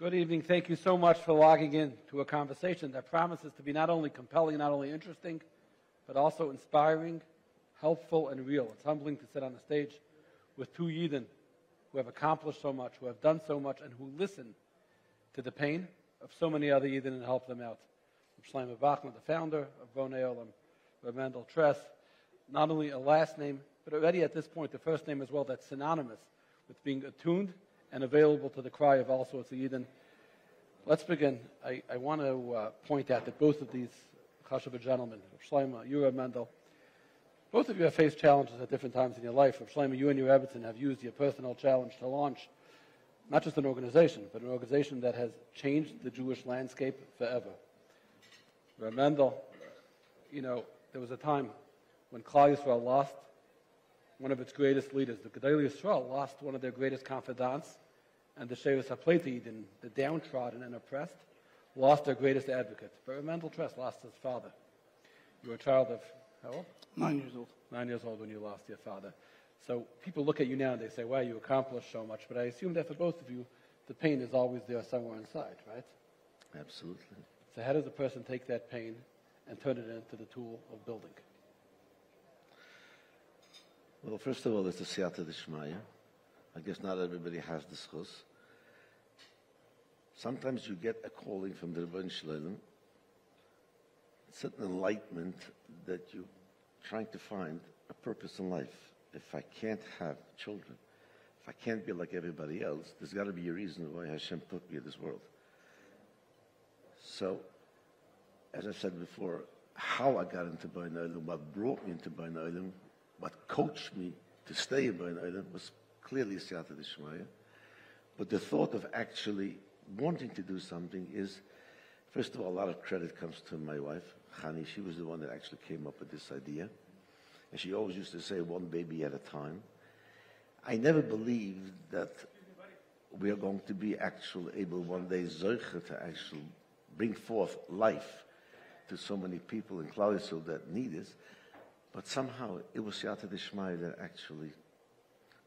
Good evening. Thank you so much for logging in to a conversation that promises to be not only compelling, not only interesting, but also inspiring, helpful, and real. It's humbling to sit on a stage with two Yidden who have accomplished so much, who have done so much, and who listen to the pain of so many other Yidden and help them out. Shlomo Bochner, the founder of Bonei Olam, Mendel, Tress, not only a last name, but already at this point the first name as well that's synonymous with being attuned and available to the cry of all sorts of Yidden. Let's begin. I want to point out that both of these Chashuva gentlemen, Shlomo, you and Mendel, both of you have faced challenges at different times in your life. Shlomo, you and your Rebbetzin have used your personal challenge to launch not just an organization, but an organization that has changed the Jewish landscape forever. Mendel, there was a time when Klal Yisroel lost one of its greatest leaders. The Gedolei Yisroel lost one of their greatest confidants, and the Shevis HaPleitid, the downtrodden and oppressed, lost their greatest advocate. But Mendel Tress lost his father. You were a child of, how old? 9 years old. 9 years old when you lost your father. So people look at you now and they say, wow, you accomplished so much. But I assume that for both of you, the pain is always there somewhere inside, right? Absolutely. So how does a person take that pain and turn it into the tool of building? Well, first of all, it's the Siyata D'Shmaya. I guess not everybody has this chus. Sometimes you get a calling from the Rabbi Shlomo. It's an enlightenment that you're trying to find a purpose in life. If I can't have children, if I can't be like everybody else, there's got to be a reason why Hashem put me in this world. So, as I said before, how I got into Bonei Olam, what brought me into Bonei Olam, what coached me to stay in Bonei Olam was clearly Siyata D'Shmaya. But the thought of actually wanting to do something is, first of all, a lot of credit comes to my wife, Chani. She was the one that actually came up with this idea. And she always used to say, one baby at a time. I never believed that we are going to be actually able one day, Zoiche, to actually bring forth life to so many people in Klal Yisrael that need this. But somehow it was Siyata D'Shmaya that actually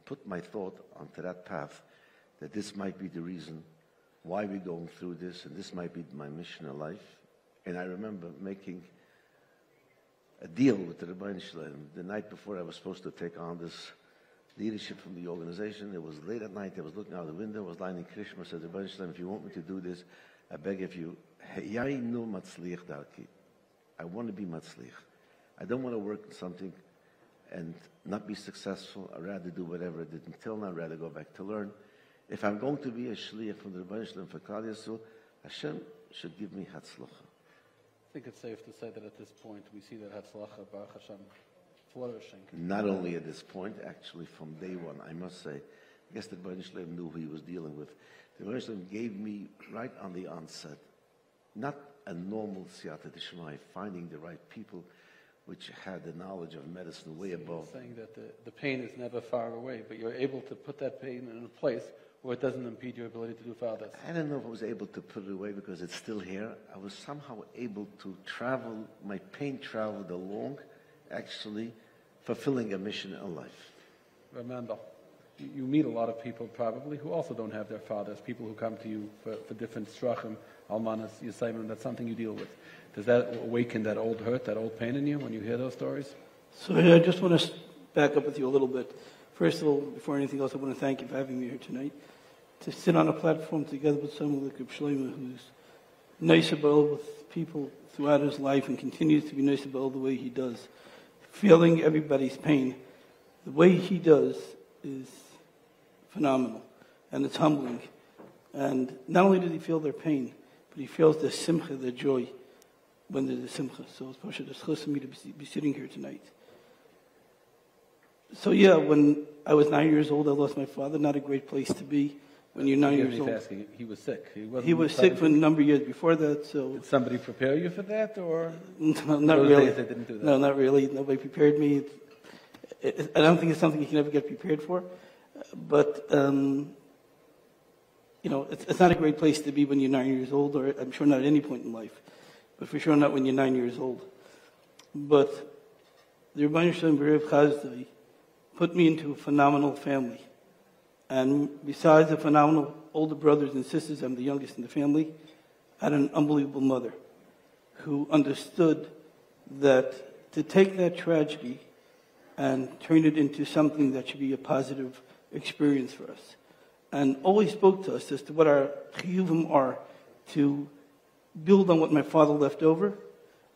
put my thought onto that path, that this might be the reason why we're going through this, and this might be my mission in life. And I remember making a deal with the Rabbi Shlomo the night before I was supposed to take on this leadership from the organization. It was late at night. I was looking out the window. I was lying in Krishma. I said, Rabbi Shlomo, if you want me to do this, I beg of you, I want to be matzliach. I don't want to work on something and not be successful. I'd rather do whatever I did until now. I'd rather go back to learn. If I'm going to be a shliach from the Rabbi Shlomo for Klal Yisrael, Hashem should give me hatzlacha. I think it's safe to say that at this point we see that hatzlacha, Baruch Hashem, flourishing. Not only at this point, actually from day one, I must say, I guess the Rabbi Shlomo knew who he was dealing with. The Rabbi Shlomo gave me right on the onset, not a normal Siyata D'Shmaya, finding the right people which had the knowledge of medicine way above. You're saying that the pain is never far away, but you're able to put that pain in a place where it doesn't impede your ability to do for others. I don't know if I was able to put it away because it's still here. I was somehow able to travel, my pain traveled along, actually fulfilling a mission in life. Mendel, you meet a lot of people probably who also don't have their fathers, people who come to you for different strachim, almanas, yisayim, that's something you deal with. Does that awaken that old hurt, that old pain in you when you hear those stories? So I just want to back up with you a little bit. First of all, before anything else, I want to thank you for having me here tonight. To sit on a platform together with someone like Rabbi Shlomo, who's nice about with people throughout his life and continues to be nice about the way he does, feeling everybody's pain, the way he does is phenomenal, and it's humbling. And not only does he feel their pain, but he feels the simcha, the joy, when there's a simcha. So it's Pasha D'Schus for me to be sitting here tonight. So yeah, when I was 9 years old, I lost my father. Not a great place to be when you're 9 years old. Asking, he was sick. He was sick for a number of years before that. So did somebody prepare you for that, or no, not really? They didn't do that? No, not really. Nobody prepared me. I don't think it's something you can ever get prepared for. But it's not a great place to be when you're 9 years old, or I'm sure not at any point in life, but for sure not when you're 9 years old. But the Rabbi Shalom Berev Chazdai put me into a phenomenal family. And besides a phenomenal older brothers and sisters. I'm the youngest in the family. I had an unbelievable mother who understood that to take that tragedy and turn it into something that should be a positive experience for us. And always spoke to us as to what our chiyuvim are to build on what my father left over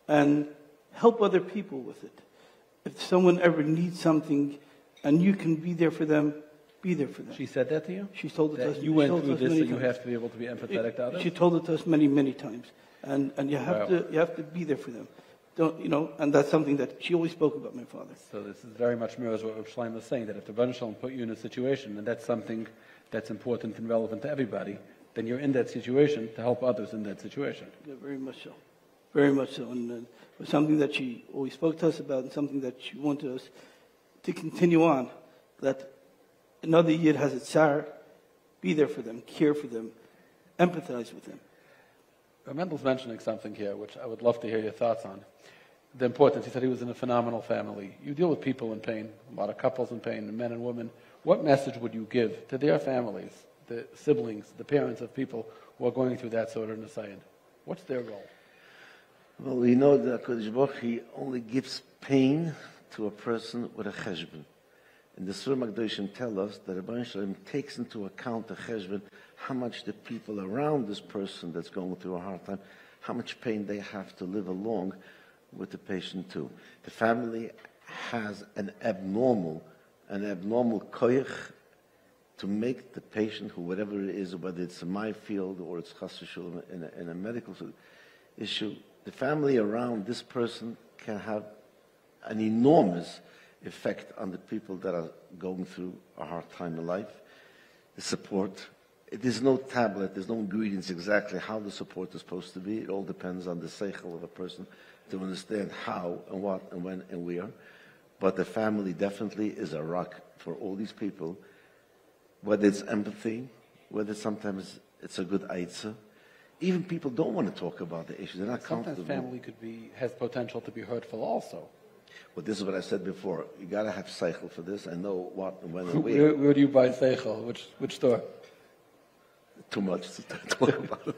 and help other people with it. If someone ever needs something and you can be there for them, be there for them. She said that to you? She told it to us. You went through this, so many you times. have to be able to be empathetic to others? She told it to us many, many times. And you have Wow. to be there for them. And that's something that she always spoke about my father. So this is very much mirrors what Rabbi Shlomo is saying, that if the Rebbe Shalom put you in a situation, and that's something that's important and relevant to everybody, then you're in that situation to help others in that situation. Yeah, very much so. Very much so. And it was something that she always spoke to us about and something that she wanted us to continue on. That another Yid has a tsar, be there for them, care for them, empathize with them. Mendel's mentioning something here, which I would love to hear your thoughts on. The importance, he said he was in a phenomenal family. You deal with people in pain, a lot of couples in pain, men and women. What message would you give to their families, the siblings, the parents of people who are going through that sort of nisayon? What's their role? Well, we know that HaKadosh Baruch Hu, he only gives pain to a person with a cheshbon. And the Surah Magdoshim tell us that Rabbi Shalom takes into account the cheshbon, how much the people around this person that's going through a hard time, how much pain they have to live along with the patient too. The family has an abnormal koyach to make the patient, who whatever it is, whether it's in my field or it's chas v'shalom in a medical issue, the family around this person can have an enormous effect on the people that are going through a hard time in life. The support, there's no tablet, there's no ingredients exactly how the support is supposed to be. It all depends on the seichel of a person to understand how and what and when and where. But the family definitely is a rock for all these people, whether it's empathy, whether sometimes it's a good aitzah. Even people don't want to talk about the issue. They're not comfortable. Sometimes family has potential to be hurtful also. Well, this is what I said before. You got to have seichel for this and know what and when and where. Where do you buy seichel? Which store? Too much to talk about.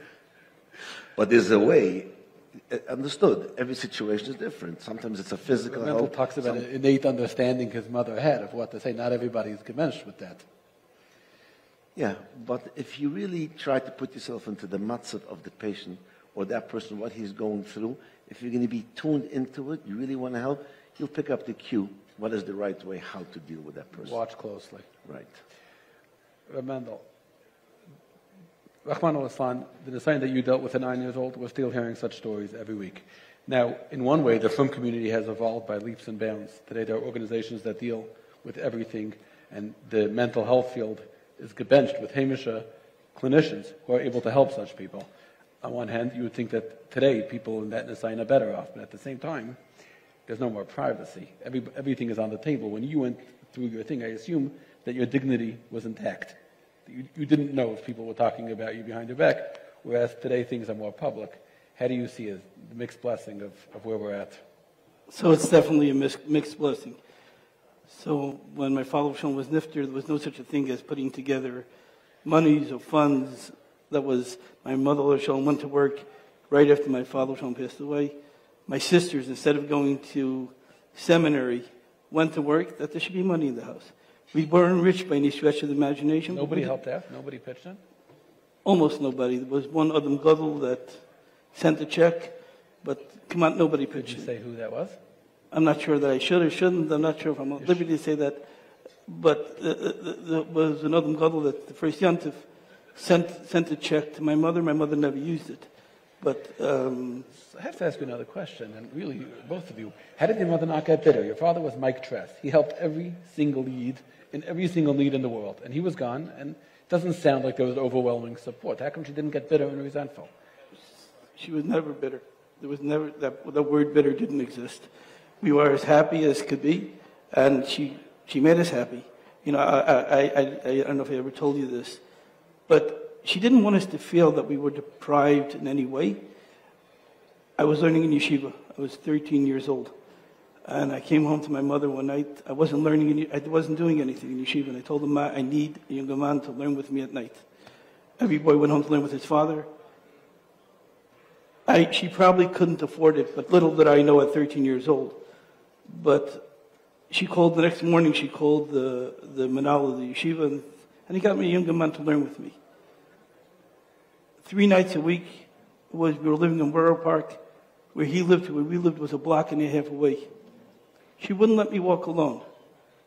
But there's a way. Understood. Every situation is different. Sometimes it's a physical Mendel help. talks about an innate understanding his mother had of what to say. Not everybody is convinced with that. Yeah, but if you really try to put yourself into the matzav of the patient or that person, what he's going through, if you're going to be tuned into it, you really want to help, you'll pick up the cue. What is the right way, how to deal with that person? Watch closely. Right. Mendel, Rahman al-Islam, the nisayon that you dealt with at 9 years old, we're still hearing such stories every week. Now, in one way, the frum community has evolved by leaps and bounds. Today, there are organizations that deal with everything, and the mental health field is gebenched with Hamisha clinicians who are able to help such people. On one hand, you would think that today people in that nisayon are better off, but at the same time, there's no more privacy. Everything is on the table. When you went through your thing, I assume that your dignity was intact. You didn't know if people were talking about you behind your back, whereas today things are more public. How do you see the mixed blessing of where we're at? So it's definitely a mixed blessing. So when my father Shlomo was nifter, there was no such a thing as putting together monies or funds. That was, my mother Shlomo went to work right after my father Shlomo passed away. My sisters, instead of going to seminary, went to work, that there should be money in the house. We weren't rich by any stretch of the imagination. Nobody helped out? Nobody pitched in? Almost nobody. There was one Adam Gadol that sent a check, but come on, nobody pitched in. Did you say who that was? I'm not sure that I should or shouldn't. I'm not sure if I'm at liberty to say that. But there was an Adam Gadol that the first Yantif sent a check to my mother. My mother never used it. But I have to ask you another question, and really, both of you. How did your mother not get bitter? Your father was Mike Tress. He helped every single Yid in every single need in the world, and he was gone, and it doesn't sound like there was overwhelming support. How come she didn't get bitter and resentful? She was never bitter. There was never, the word bitter didn't exist. We were as happy as could be, and she made us happy. You know, I don't know if I ever told you this, but she didn't want us to feel that we were deprived in any way. I was learning in yeshiva. I was 13 years old. And I came home to my mother one night. I wasn't doing anything in yeshiva. And I told her, Ma, I need a younger man to learn with me at night. every boy went home to learn with his father. She probably couldn't afford it, but little did I know at 13 years old. But she called the next morning, she called the Mendel of the yeshiva, and he got me a younger man to learn with me. 3 nights a week, we were living in Borough Park, where he lived, where we lived was a block and a half away. She wouldn't let me walk alone.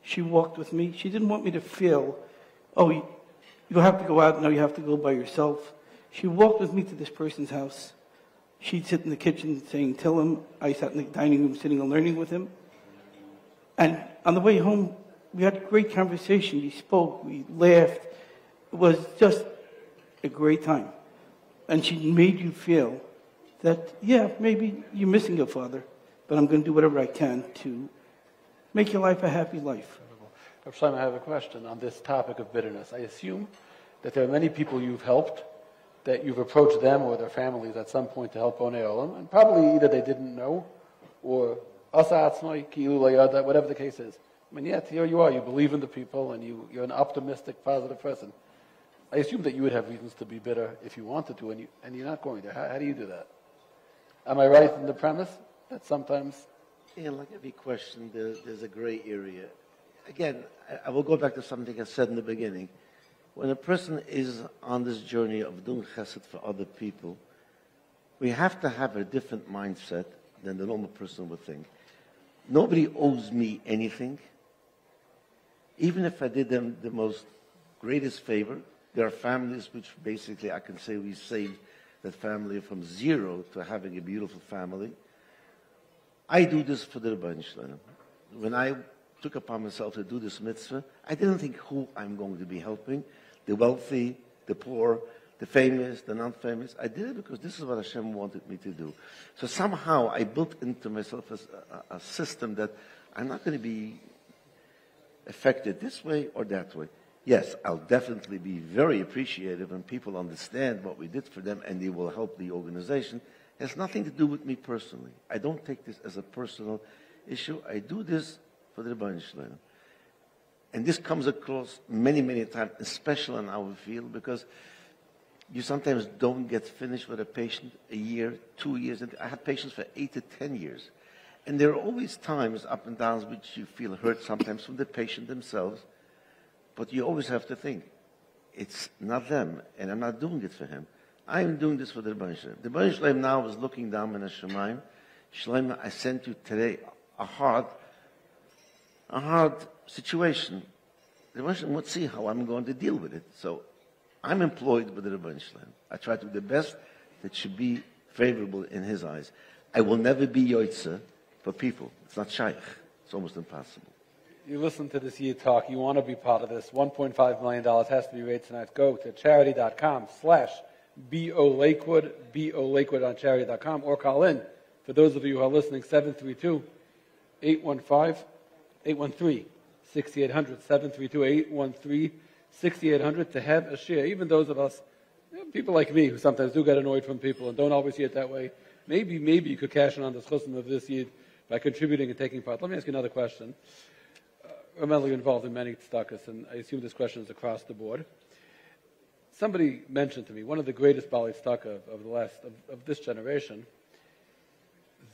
She walked with me. She didn't want me to feel, oh, you have to go out, now you have to go by yourself. She walked with me to this person's house. She'd sit in the kitchen saying, tell him. I sat in the dining room sitting and learning with him. And on the way home, we had a great conversation. We spoke, we laughed. It was just a great time. And she made you feel that, yeah, maybe you're missing your father, but I'm going to do whatever I can to make your life a happy life. Rabbi Shlomo, I have a question on this topic of bitterness. I assume that there are many people you've helped, that you've approached them or their families at some point to help Bonei Olam, and probably either they didn't know, or whatever the case is. I mean, yet here you are, you believe in the people, and you're an optimistic, positive person. I assume that you would have reasons to be bitter if you wanted to, and you're not going to. How do you do that? Am I right in the premise that sometimes... Yeah, like every question, there's a gray area. Again, I will go back to something I said in the beginning. When a person is on this journey of doing chesed for other people, we have to have a different mindset than the normal person would think. Nobody owes me anything. Even if I did them the most greatest favor, there are families which basically I can say we saved that family from zero to having a beautiful family. I do this for the Rabbi Shalom. When I took upon myself to do this mitzvah, I didn't think who I'm going to be helping, the wealthy, the poor, the famous, the non-famous. I did it because this is what Hashem wanted me to do. So somehow I built into myself a system that I'm not going to be affected this way or that way. Yes, I'll definitely be very appreciative when people understand what we did for them and they will help the organization. It has nothing to do with me personally. I don't take this as a personal issue. I do this for the Rabbi Shalom. And this comes across many, many times, especially in our field, because you sometimes don't get finished with a patient a year, 2 years. And I had patients for 8 to 10 years. And there are always times, up and downs, which you feel hurt sometimes from the patient themselves. But you always have to think, it's not them, and I'm not doing it for him. I'm doing this for the Rabbi Shalom. The Rabbi Shalom now is looking down in a Shemaim. Shlomo, I sent you today a hard situation. The Rabbi Shalom would see how I'm going to deal with it. So I'm employed with the Rabbi Shalom. I try to do the best that should be favorable in his eyes. I will never be yoitza for people. It's not shaykh. It's almost impossible. You listen to this year talk, you want to be part of this. $1.5 million has to be raised tonight. Go to charity.com/BO Lakewood, BO Lakewood on charity.com, or call in. For those of you who are listening, 732-813-6800, 732-813-6800 to have a share. Even those of us, people like me, who sometimes do get annoyed from people and don't always see it that way, maybe you could cash in on the chusm of this year by contributing and taking part. Let me ask you another question. Mendel, you're involved in many tzedakahs, and I assume this question is across the board. Somebody mentioned to me, one of the greatest Baalei tzedakah of this generation,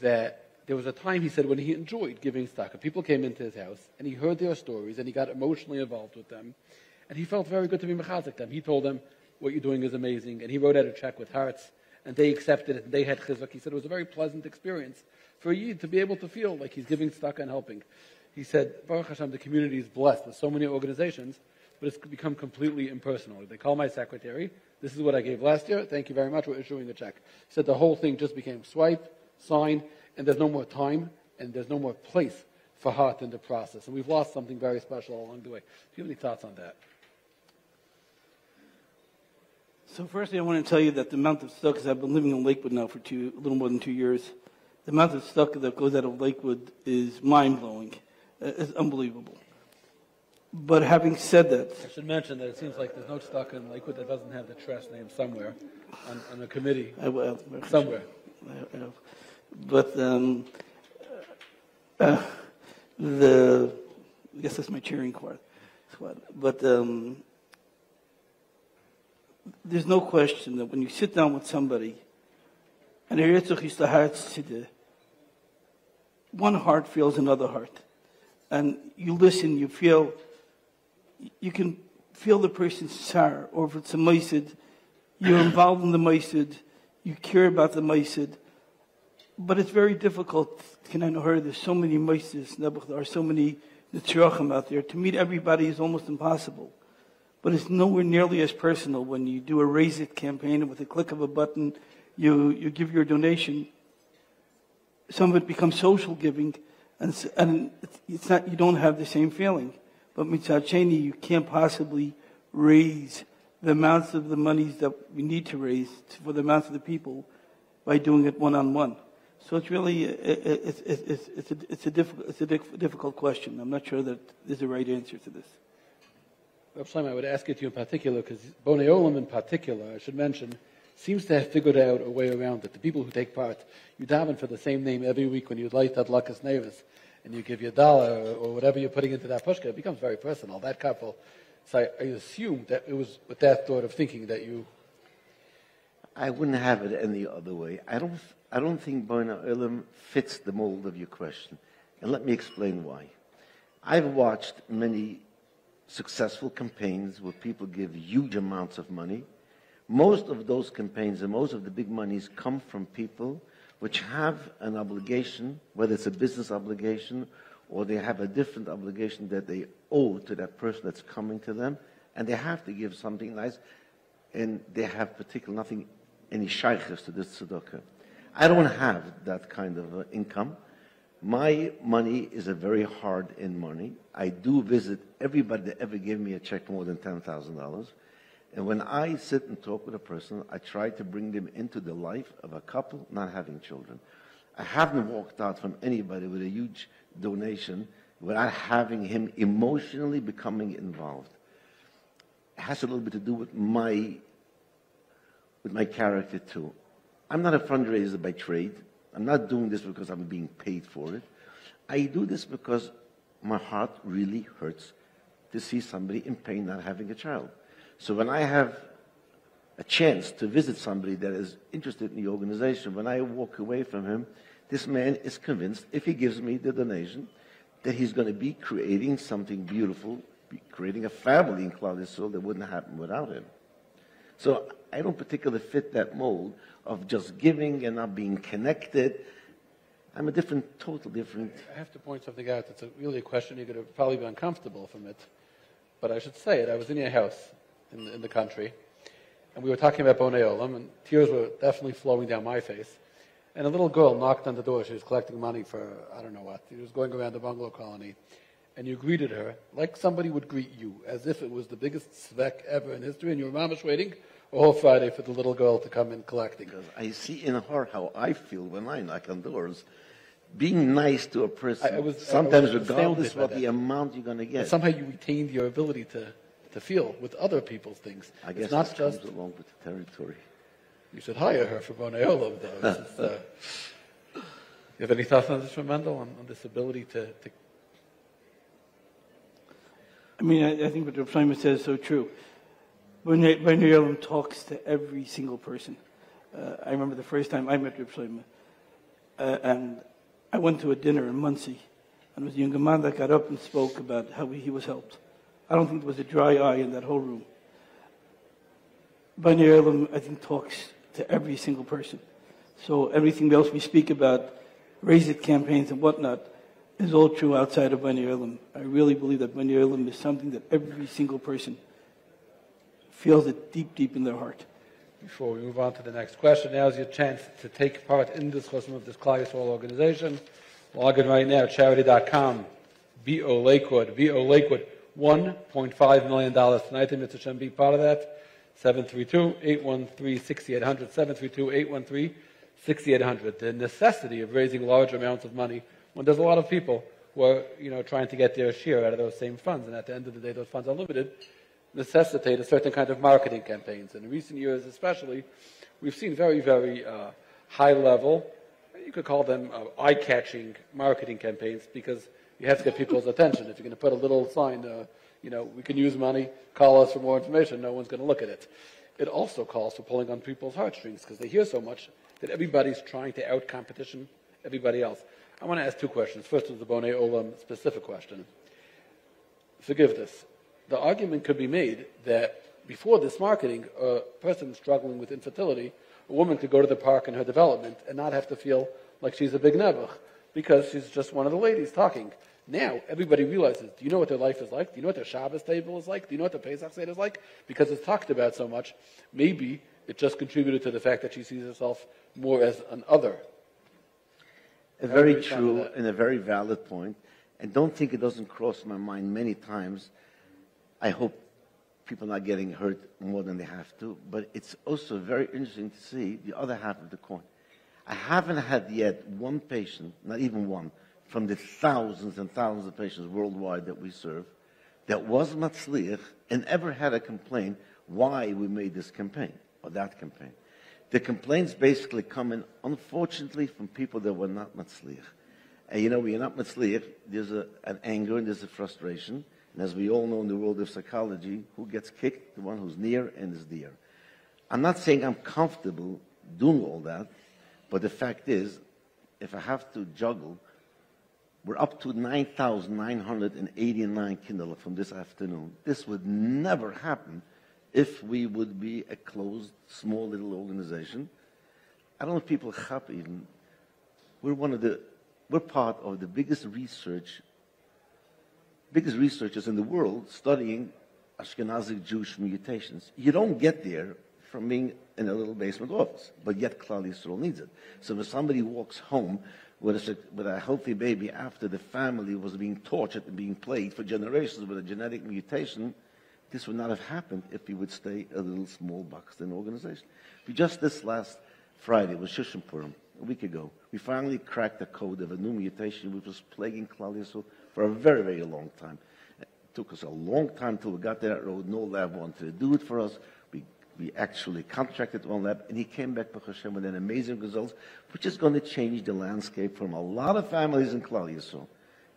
that there was a time, he said, when he enjoyed giving tzedakah. People came into his house, and he heard their stories, and he got emotionally involved with them, and he felt very good to be mechazik them. He told them, what you're doing is amazing, and he wrote out a check with hearts, and they accepted it, and they had chizuk. He said it was a very pleasant experience for a yid to be able to feel like he's giving tzedakah and helping. He said, Baruch Hashem, the community is blessed with so many organizations, but it's become completely impersonal. They call my secretary, this is what I gave last year, thank you very much, we're issuing a check. He said the whole thing just became swipe, sign, and there's no more time, and there's no more place for heart in the process. And we've lost something very special along the way. Do you have any thoughts on that? So firstly, I want to tell you that the amount of tzedakahs, I've been living in Lakewood now for a little more than 2 years. The amount of tzedakah that goes out of Lakewood is mind-blowing. It's unbelievable. But having said that... I should mention that it seems like there's no tzedakah in Lakewood that doesn't have the Tress name somewhere on a committee. Somewhere. But I guess that's my cheering squad. But there's no question that when you sit down with somebody, and one heart feels another heart. And you listen, you can feel the person's sorrow, or if it's a maisid, you're involved in the maisid, you care about the maisid. But it's very difficult. There's so many maizids, there are so many nitzrachim out there. To meet everybody is almost impossible. But it's nowhere nearly as personal when you do a Raise It campaign and with a click of a button, you give your donation. Some of it becomes social giving, and it's not, you don't have the same feeling. But mitzad sheni, you can't possibly raise the amounts of the monies that we need to raise for the amounts of the people by doing it one-on-one. So it's really, it's a difficult question. I'm not sure that there's a right answer to this. Rabbi Shlomo, I would ask it to you in particular, because Bonei Olam in particular, I should mention, seems to have figured out a way around it. The people who take part, you daven for the same name every week when you light that lakas nevis, and you give your dollar or whatever you're putting into that pushka, it becomes very personal, that couple. So I assume that it was with that thought of thinking that you... I wouldn't have it any other way. I don't think Bonei Olam fits the mold of your question. And let me explain why. I've watched many successful campaigns where people give huge amounts of money. Most of those campaigns and most of the big monies come from people which have an obligation, whether it's a business obligation or they have a different obligation that they owe to that person that's coming to them, and they have to give something nice, and they have any shaykhs to this tzedakah. I don't have that kind of income. My money is a very hard-earned money. I do visit everybody that ever gave me a check for more than $10,000. And when I sit and talk with a person, I try to bring them into the life of a couple not having children. I haven't walked out from anybody with a huge donation without having him emotionally becoming involved. It has a little bit to do with my character too. I'm not a fundraiser by trade. I'm not doing this because I'm being paid for it. I do this because my heart really hurts to see somebody in pain not having a child. So when I have a chance to visit somebody that is interested in the organization, when I walk away from him, this man is convinced, if he gives me the donation, that he's going to be creating something beautiful, creating a family in Klal Yisrael that wouldn't happen without him. So I don't particularly fit that mold of just giving and not being connected. I'm a total different. I have to point something out. It's really a question you're going to probably be uncomfortable from it. But I should say it. I was in your house in the country, and we were talking about Bonei Olam, and tears were definitely flowing down my face. And a little girl knocked on the door. She was collecting money for, I don't know what. She was going around the bungalow colony. And you greeted her like somebody would greet you, as if it was the biggest svek ever in history, and you were mamish waiting all Friday for the little girl to come in collecting. Because I see in her how I feel when I knock on doors. Being nice to a person, sometimes regardless of the amount you're going to get. But somehow you retained your ability to feel with other people's things. I guess it's not that just comes along with the territory. You should hire her for Bonei Olam, though. You have any thoughts on this from Mendel, on this ability to... I mean, I think what Rabbi Shlomo says is so true. Bonei Olam talks to every single person. I remember the first time I met Rabbi Shlomo, and I went to a dinner in Muncie, and there was a young man that got up and spoke about how he was helped. I don't think there was a dry eye in that whole room. Bonei Olam, I think, talks to every single person. So everything else we speak about, Raise It campaigns and whatnot, is all true outside of Bonei Olam. I really believe that Bonei Olam is something that every single person feels it deep, deep in their heart. Before we move on to the next question, now is your chance to take part in the discussion of this Klal Yisrael organization. Log in right now, charity.com, VO Lakewood, $1.5 million tonight, and Mr. Shem be part of that. 732-813-6800, 732-813-6800. The necessity of raising large amounts of money when there's a lot of people who are, trying to get their share out of those same funds, and at the end of the day, those funds are limited, necessitate a certain kind of marketing campaigns. And in recent years especially, we've seen very, very high-level, you could call them eye-catching marketing campaigns, because you have to get people's attention. If you're going to put a little sign, we can use money, call us for more information, no one's going to look at it. it also calls for pulling on people's heartstrings because they hear so much that everybody's trying to out-competition everybody else. I want to ask two questions. First is the Bonei Olam specific question. Forgive this. The argument could be made that before this marketing, a person struggling with infertility, a woman could go to the park in her development and not have to feel like she's a big nebuch because she's just one of the ladies talking. Now, everybody realizes, do you know what their life is like? Do you know what their Shabbos table is like? Do you know what their Pesach Seder is like? Because it's talked about so much, maybe it just contributed to the fact that she sees herself more as an other. A very true and a very valid point. And don't think it doesn't cross my mind many times. I hope people are not getting hurt more than they have to. But it's also very interesting to see the other half of the coin. I haven't had yet one patient, not even one, from the thousands and thousands of patients worldwide that we serve, that was matzliach and ever had a complaint why we made this campaign or that campaign. The complaints basically come in, unfortunately, from people that were not matzliach. And when you're not matzliach, there's an anger and there's a frustration. And as we all know in the world of psychology, who gets kicked? The one who's near and is dear. I'm not saying I'm comfortable doing all that, but the fact is, if I have to juggle, we're up to 9,989 Kindle from this afternoon. This would never happen if we would be a closed, small little organization. I don't know if people have even. We're part of the biggest researchers in the world studying Ashkenazic Jewish mutations. You don't get there from being in a little basement office, but yet Klal Yisrael needs it. So when somebody walks home with a healthy baby after the family was being tortured and being plagued for generations with a genetic mutation, this would not have happened if we would stay a little small boxed-in organization. Just this last Friday, it was Shushan Purim, a week ago, we finally cracked the code of a new mutation which was plaguing Klal Yisrael for a very, very long time. It took us a long time till we got that road. No lab wanted to do it for us. We actually contracted one lab, and he came back, Baruch Hashem, with an amazing results, which is going to change the landscape from a lot of families in Klal Yisrael.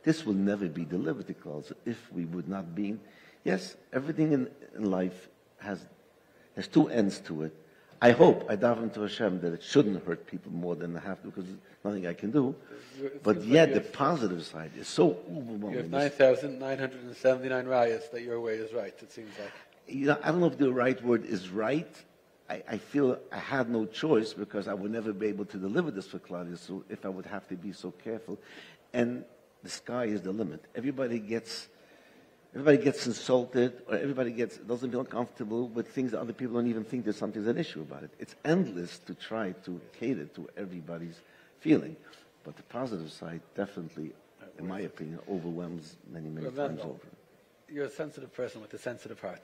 This will never be delivered to Klal Yisrael if we would not be. Yes, everything in life has two ends to it. I daven to Hashem that it shouldn't hurt people more than they have to, because there's nothing I can do. But yet the positive side is so overwhelming. You have 9,979 riots that your way is right, it seems like. I don't know if the right word is right. I feel I had no choice because I would never be able to deliver this for Klal Yisrael if I would have to be so careful. And the sky is the limit. Everybody gets insulted, or doesn't feel comfortable with things that other people don't even think there's something's an issue about it. It's endless to try to cater to everybody's feeling. But the positive side definitely, in my opinion, overwhelms many, many times over. You're a sensitive person with a sensitive heart.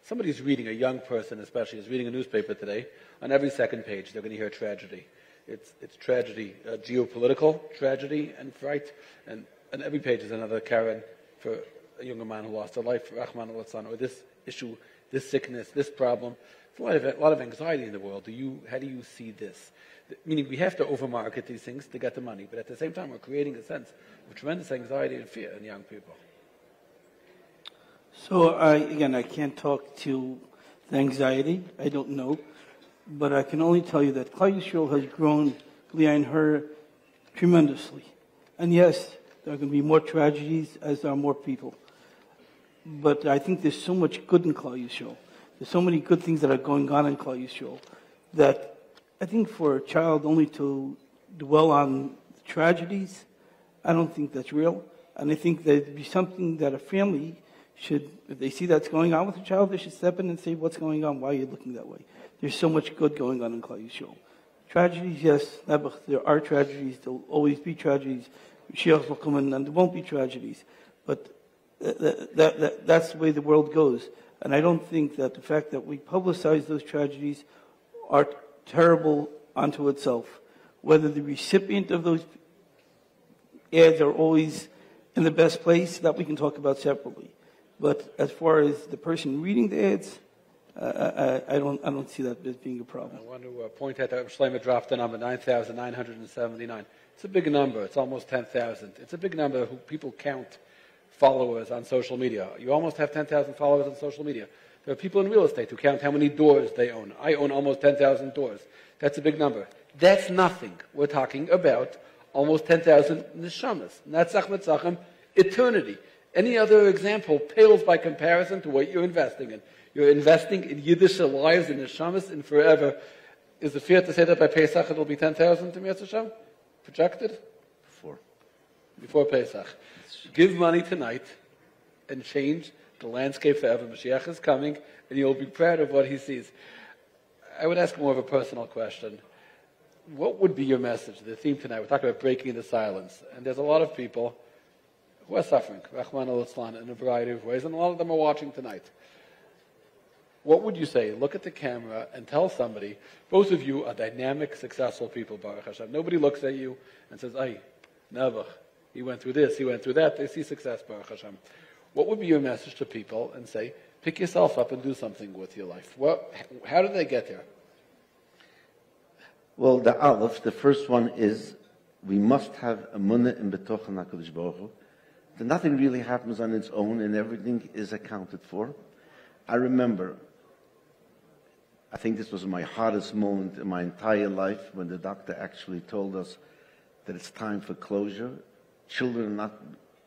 Somebody's reading, a young person especially, is reading a newspaper today. On every second page, they're going to hear tragedy. It's tragedy, geopolitical tragedy and fright, and every page is another Karen for a younger man who lost a life, Rahman al-Atsan, or this issue, this sickness, this problem. There's a lot of anxiety in the world. How do you see this? Meaning we have to overmarket these things to get the money, but at the same time we're creating a sense of tremendous anxiety and fear in young people. So I can't talk to the anxiety. I don't know. But I can only tell you that Klal Yisrael has grown behind her tremendously. And yes, there are going to be more tragedies as there are more people. But I think there's so much good in Klal Yisrael. There's so many good things that are going on in Klal Yisrael that I think for a child only to dwell on tragedies, I don't think that's real. And I think there'd be something that a family should, if they see that's going on with a child, they should step in and say, what's going on? Why are you looking that way? There's so much good going on in Klal Yisrael. Tragedies, yes, there are tragedies. There will always be tragedies. Mashiach will come in and there won't be tragedies. But that's the way the world goes. And I don't think that the fact that we publicize those tragedies are terrible unto itself. Whether the recipient of those ads are always in the best place, that we can talk about separately. But as far as the person reading the ads, I don't see that as being a problem. I want to point out that Shlomo dropped the number 9,979. It's a big number. It's almost 10,000. It's a big number who people count followers on social media. You almost have 10,000 followers on social media. There are people in real estate who count how many doors they own. I own almost 10,000 doors. That's a big number. That's nothing. We're talking about almost 10,000 neshamas. Netzach Netzachim, eternity. Any other example pales by comparison to what you're investing in. You're investing in Yiddish lives, in neshamas, in forever. Is it fair to say that by Pesach it will be 10,000 to Mir Hashem? Projected? Before Pesach. Give money tonight and change the landscape forever. Mashiach is coming, and you'll be proud of what he sees. I would ask more of a personal question. What would be your message? The theme tonight, we're talking about breaking the silence. And there's a lot of people who are suffering, Rahman al-Islan, in a variety of ways, and a lot of them are watching tonight. What would you say? Look at the camera and tell somebody, both of you are dynamic, successful people, Baruch Hashem. Nobody looks at you and says, ay, never. He went through this, he went through that. They see success, Baruch Hashem. What would be your message to people and say, pick yourself up and do something with your life? How did they get there? Well, the Aleph, the first one is, we must have emunah in betochen HaKadosh Baruch Hu. That nothing really happens on its own and everything is accounted for. I remember, I think this was my hardest moment in my entire life when the doctor actually told us that it's time for closure. Children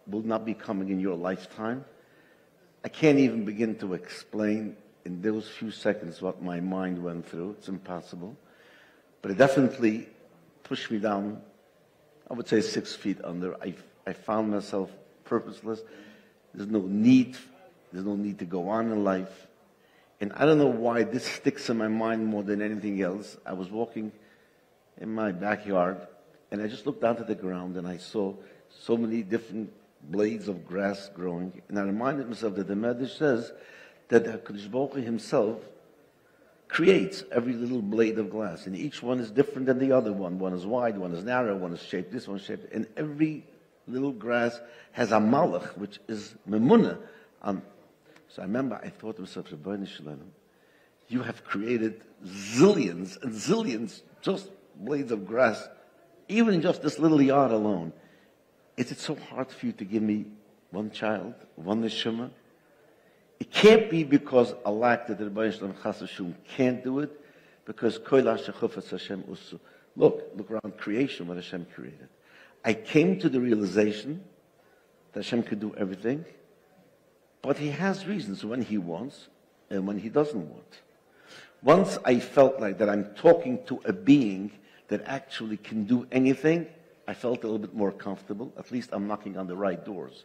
will not be coming in your lifetime. I can't even begin to explain in those few seconds what my mind went through. It's impossible. But it definitely pushed me down, I would say 6 feet under. I found myself purposeless. There's no need to go on in life. And I don't know why this sticks in my mind more than anything else. I was walking in my backyard, and I just looked down to the ground, and I saw so many different blades of grass growing. And I reminded myself that the Mendel says that HaKadosh Baruch Hu himself creates every little blade of glass, and each one is different than the other one. One is wide, one is narrow, one is shaped this, one is shaped, and every little grass has a malach, which is memunah. So I remember I thought to myself, Rabbi Shalom, you have created zillions and zillions just blades of grass, even in just this little yard alone. Is it so hard for you to give me one child, one neshama? It can't be because a lack that the Rabbi Shalom Chas V'Shalom can't do it, because Kol HaShechufas Hashem Usu. Look around creation, what Hashem created. I came to the realization that Hashem could do everything, but He has reasons when He wants and when He doesn't want. Once I felt like that I'm talking to a being that actually can do anything, I felt a little bit more comfortable. At least I'm knocking on the right doors.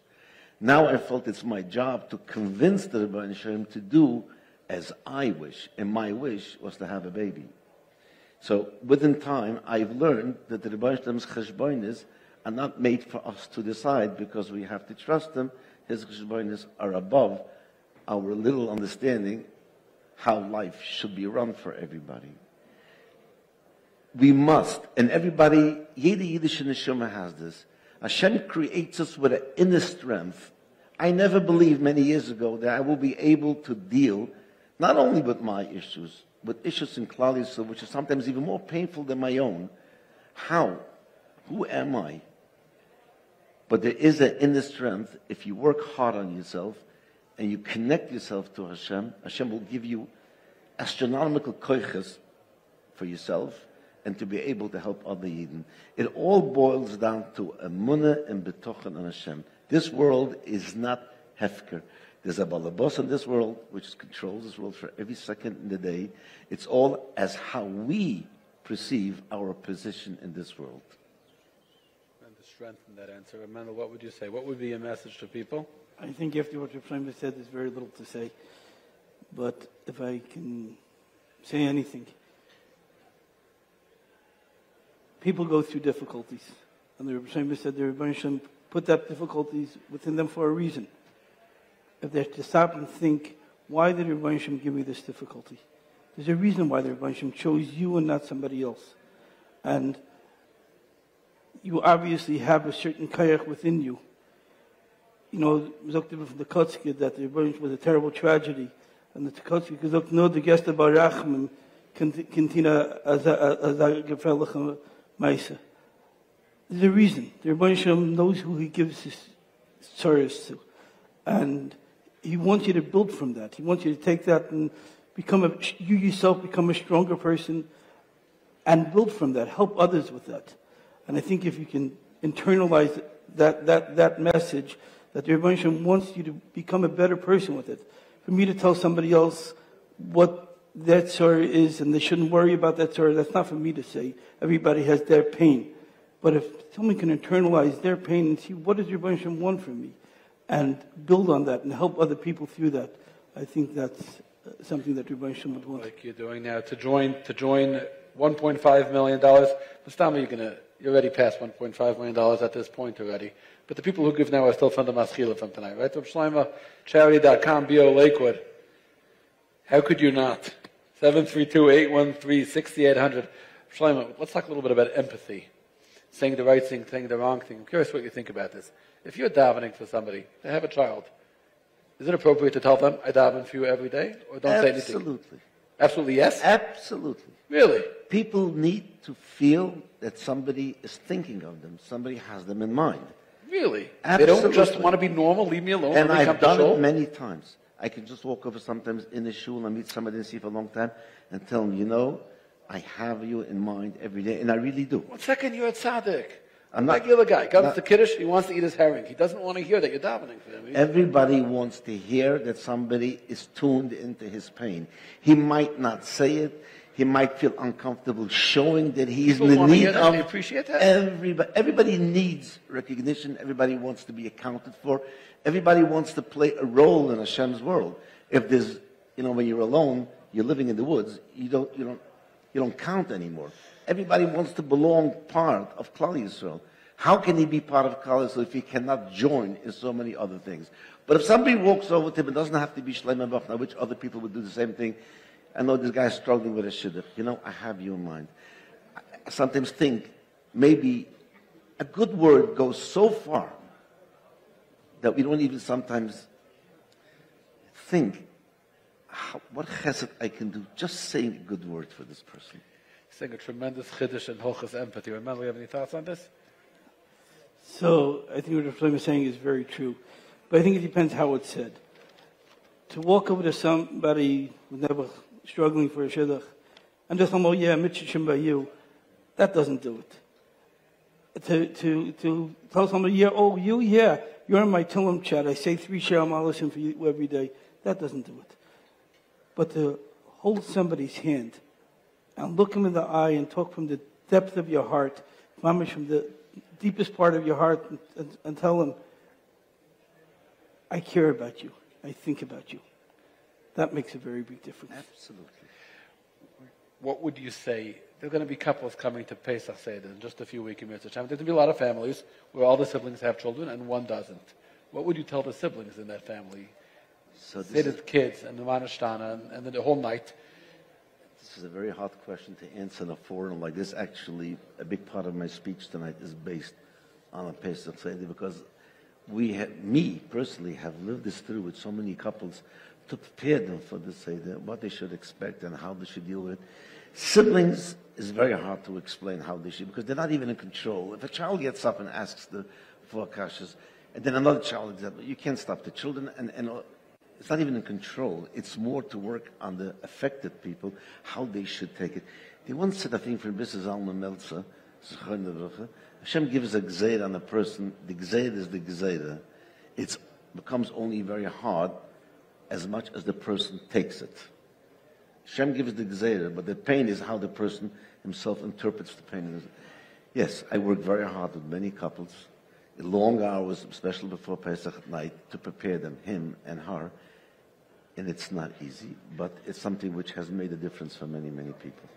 Now I felt it's my job to convince the Rebbeinu Shalom to do as I wish, and my wish was to have a baby. So within time, I've learned that the Rebbeinu Shalom's cheshbonis are not made for us to decide because we have to trust Him. His cheshbonis are above our little understanding how life should be run for everybody. We must, and everybody, jede Yiddish neshama has this. Hashem creates us with an inner strength. I never believed many years ago that I will be able to deal not only with my issues, but issues in Klal Yisrael, which is sometimes even more painful than my own. How? Who am I? But there is an inner strength. If you work hard on yourself and you connect yourself to Hashem, Hashem will give you astronomical koiches for yourself and to be able to help other Yidden. It all boils down to emunah and betochen on Hashem. This world is not hefker. There's a balabos in this world which controls this world for every second in the day. It's all as how we perceive our position in this world. And to strengthen that answer, Mendel, what would you say? What would be a message to people? I think after what Rabbi Shlomo said, there's very little to say. But if I can say anything, people go through difficulties. And the Rabbi Shlomo said the Rabbi Shalom put that difficulties within them for a reason. If they're to stop and think, why did the Rabbi Shalom give me this difficulty? There's a reason why the Rabbi Shalom chose you and not somebody else. And you obviously have a certain kayach within you. You know, from the Kotzke that the Rebbe was a terrible tragedy, and the Kotzke gesagt, no, the guest of Barachman cantina as a gefährliche Meise. There's a reason. The Rebbe knows who he gives his sorrows to, and he wants you to build from that. He wants you to take that and you yourself become a stronger person and build from that. Help others with that. And I think if you can internalize that message, that the Rebbe wants you to become a better person with it. For me to tell somebody else what that tzara is and they shouldn't worry about that tzara, that's not for me to say. Everybody has their pain. But if someone can internalize their pain and see what does the Rebbe want from me, and build on that and help other people through that, I think that's something that Rabbi would want. Like you're doing now to join $1.5 million. Mustama, you're already past $1.5 million at this point already. But the people who give now are still from the Maschila from tonight, right? Shlomo, charity.com, BO Lakewood. How could you not? 732-813-6800. Shlomo, let's talk a little bit about empathy. Saying the right thing, saying the wrong thing. I'm curious what you think about this. If you're davening for somebody, they have a child, is it appropriate to tell them, I daven for you every day? Or don't say anything? Absolutely. Absolutely, yes? Absolutely. Really? People need to feel that somebody is thinking of them. Somebody has them in mind. Really? Absolutely. They don't just want to be normal, leave me alone. And I've done it many times. I can just walk over sometimes in the shul and meet somebody I didn't see for a long time and tell them, I have you in mind every day. And I really do. 1 second, you're a tzaddik. I'm a regular guy. Comes to Kiddush, he wants to eat his herring. He doesn't want to hear that you're davening for him. Everybody wants to hear that somebody is tuned into his pain. He might not say it. He might feel uncomfortable showing that he's in the need of. They appreciate that. Everybody needs recognition. Everybody wants to be accounted for. Everybody wants to play a role in Hashem's world. If there's, when you're alone, you're living in the woods, you don't count anymore. Everybody wants to belong part of Klal Yisrael. How can he be part of Klal Yisrael if he cannot join in so many other things? But if somebody walks over to him, it doesn't have to be Shlomo Bochner, which other people would do the same thing. I know this guy's struggling with a shidduch. I have you in mind. I sometimes think maybe a good word goes so far that we don't even sometimes think what chesed I can do just saying a good word for this person. Saying a tremendous chiddush and hochas empathy. Mendel, you have any thoughts on this? So I think what Shlomo is saying is very true. But I think it depends how it's said. To walk over to somebody who's never struggling for a shidduch and just tell them, mitzvah by you, that doesn't do it. To tell somebody, you're in my Tillim chat, I say 3 Shalom Aleichem for you every day, that doesn't do it. But to hold somebody's hand and look him in the eye and talk from the depth of your heart, mamish, from the deepest part of your heart, and tell him, I care about you. I think about you. That makes a very big difference. Absolutely. What would you say? There are going to be couples coming to Pesach Seder in just a few weeks in Mitzvah. There's going to be a lot of families where all the siblings have children and one doesn't. What would you tell the siblings in that family? So say to the kids and the Manashtana and then the whole night. This is a very hard question to answer in a forum like this. Actually, a big part of my speech tonight is based on a Pesach Seder because me personally, have lived this through with so many couples to prepare them for the Seder, what they should expect and how they should deal with it. Siblings is very hard to explain how they should, because they're not even in control. If a child gets up and asks the 4 kashas, and then another child is up, you can't stop the children, and it's not even in control. It's more to work on the affected people, how they should take it. They once said, I think, from Besser Meltzer, Hashem gives a gzeir on a person. The gzeir is the gzeir. It becomes only very hard as much as the person takes it. Hashem gives the gzeir, but the pain is how the person himself interprets the pain. Yes, I work very hard with many couples, long hours, especially before Pesach at night, to prepare them, him and her. And it's not easy, but it's something which has made a difference for many, many people.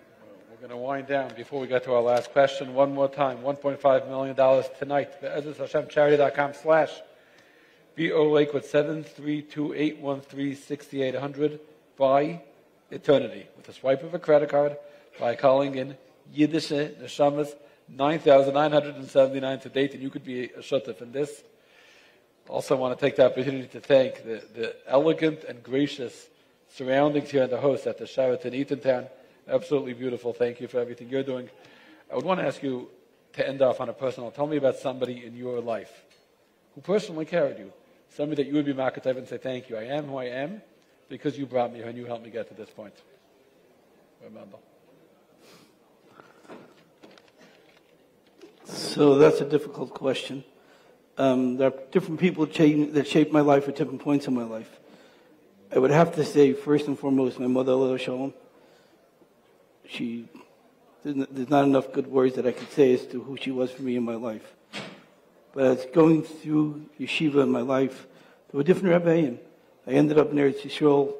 We're going to wind down before we get to our last question. One more time, $1.5 million tonight. BO Lakewood 732-813-6800 by eternity with a swipe of a credit card by calling in Yiddish Neshamas 9,979 to date, and you could be a shutuf in this. Also want to take the opportunity to thank the elegant and gracious surroundings here in the host at the Sheraton Eatontown. Absolutely beautiful. Thank you for everything you're doing. I would want to ask you to end off on a personal. Tell me about somebody in your life who personally carried you. somebody that you would be Makatev and say, thank you, I am who I am, because you brought me here and you helped me get to this point. Mendel. So that's a difficult question. There are different people that shape my life at different points in my life. I would have to say, first and foremost, my mother, Allah Shalom. There's not enough good words that I could say as to who she was for me in my life. But as going through yeshiva in my life, there were different Rabbeim. I ended up in Yisroel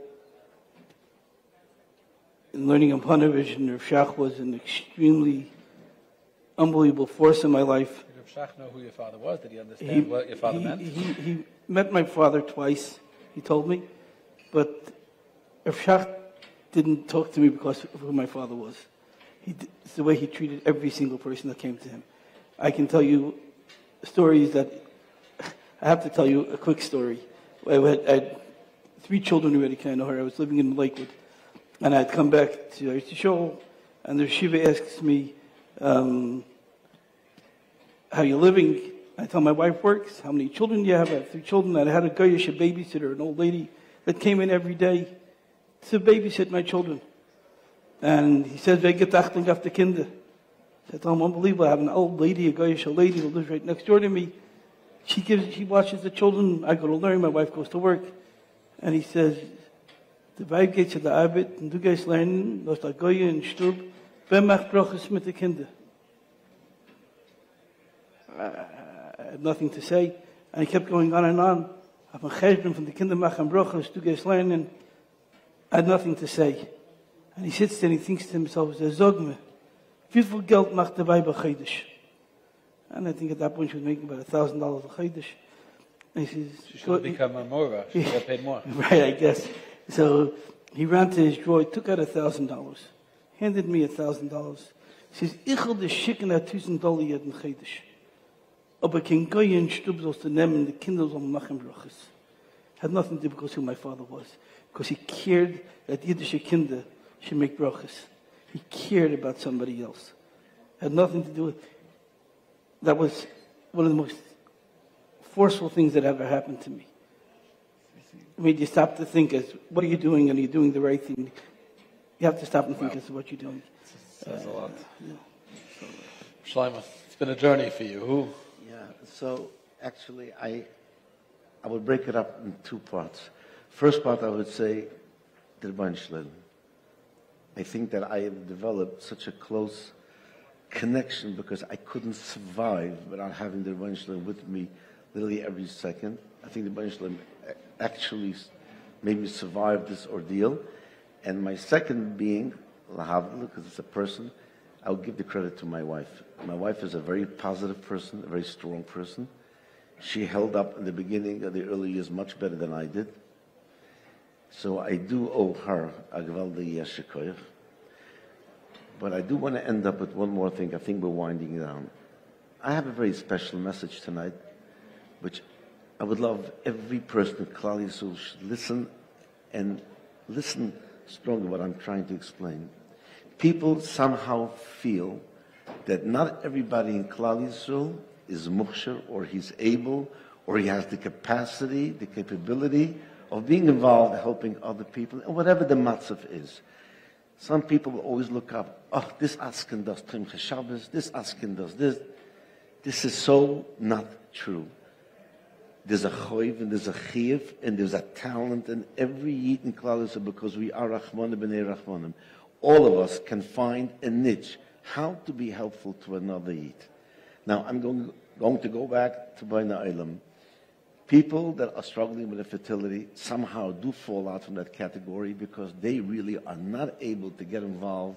in learning in Panovich, and Rav Shach was an extremely unbelievable force in my life. Did Rav Shach know who your father was? Did he understand what your father meant? He met my father twice, he told me, but Rav Shach didn't talk to me because of who my father was. It's the way he treated every single person that came to him. I can tell you stories that, I have to tell you a quick story. I had 3 children already, kind of her. I was living in Lakewood. And I'd come back to Yisroel, and the Shiva asks me, how you living? I tell my wife works. How many children do you have? I have 3 children. And I had a Goyish, a babysitter, an old lady that came in every day to babysit my children. And he says, "Wer geht achtung auf die Kinder?" I tell him, unbelievable. I have an old lady, a Goyish, a lady who lives right next door to me. She watches the children. I go to learn. My wife goes to work. And he says, "The Weib geht zu der Arbeit, und du gehst lernen, was da Goye in Stub, wer macht Broches mit den Kindern?" I had nothing to say. And he kept going on and on. I have a cheshbon from the Kinder machen Broches, du gehst lernen. I had nothing to say. And he sits there and he thinks to himself, "Sag mir, wie viel Geld macht der Weib a Chodesh?" And I think at that point she was making about $1,000 a Chodesh. And he says, She should have become a Mora. She should have paid more. Right, I guess. So he ran to his drawer, took out $1,000, handed me $1,000. He says, "Ich will de schicken $1,000 jeden Chodesh. Aber kein Goy in Stub sollst du nehmen, the Kinder sollen machen Broches." Had nothing to do because who my father was. Because he cared that Yiddish Kinder should make Broches. He cared about somebody else. Had nothing to do with... That was one of the most forceful things that ever happened to me. It made you stop to think as, what are you doing, and are you doing the right thing? You have to stop and think as to what you're doing. Says a lot. Yeah. Shlomo, it's been a journey for you. Who? Yeah, so actually I would break it up in 2 parts. First part I would say, the Rabbi Shlomo. I think that I have developed such a close connection because I couldn't survive without having the Rabbi Shlomo with me literally every second. I think the Rabbi Shlomo actually made me survive this ordeal. And my second being, because it's a person, I would give the credit to my wife. My wife is a very positive person, a very strong person. She held up in the beginning of the early years much better than I did. So I do owe her a gewaldige yeshikoyach. But I do want to end up with one more thing. I think we're winding down. I have a very special message tonight, which I would love every person in Klal Yisrael should listen and listen strongly what I'm trying to explain. People somehow feel that not everybody in Klal Yisrael is muksher, or he's able, or he has the capacity, the capability of being involved, helping other people, and whatever the matzav is. Some people will always look up, oh, this askin does Trimcha Shabbos, this askin does this. This is so not true. There's a choiv, and there's a chiyuv, and there's a talent in every yid in Klal Yisrael, because we are Rachmanim b'nei Rachmanim. All of us can find a niche, how to be helpful to another yid. Now, I'm going to go back to Bonei Olam. People that are struggling with infertility somehow do fall out from that category because they really are not able to get involved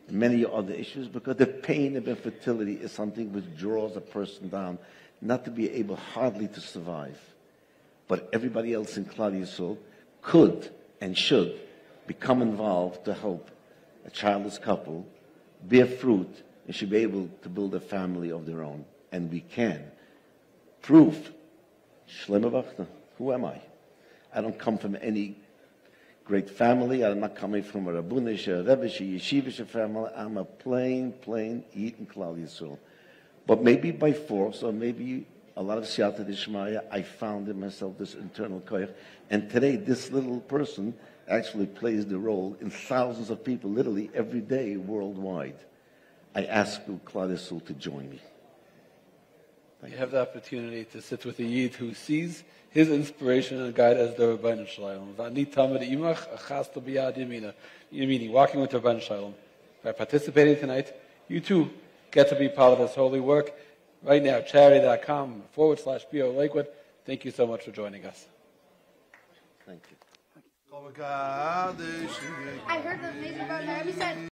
in many other issues, because the pain of infertility is something which draws a person down, not to be able hardly to survive. But everybody else in Klal Yisrael could and should become involved to help a childless couple bear fruit and should be able to build a family of their own. And we can. Proof. Shlomo Bochner, who am I? I don't come from any great family. I'm not coming from a rabbinish, a rebbish, a yeshivish family. I'm a plain Yid in Klal Yisrael. But maybe by force, or maybe a lot of siyata d'ishmaya. I found in myself this internal koyach. And today, this little person actually plays the role in thousands of people, literally every day worldwide. I ask Klal Yisrael to join me. You have the opportunity to sit with a Yid who sees his inspiration and guide as the Rabbi Shalom. Meaning, walking with Rabbi Shalom. By participating tonight, you too get to be part of this holy work. Right now, charity.com/BO Lakewood. Thank you so much for joining us. Thank you. I heard the amazing about Rabbi said.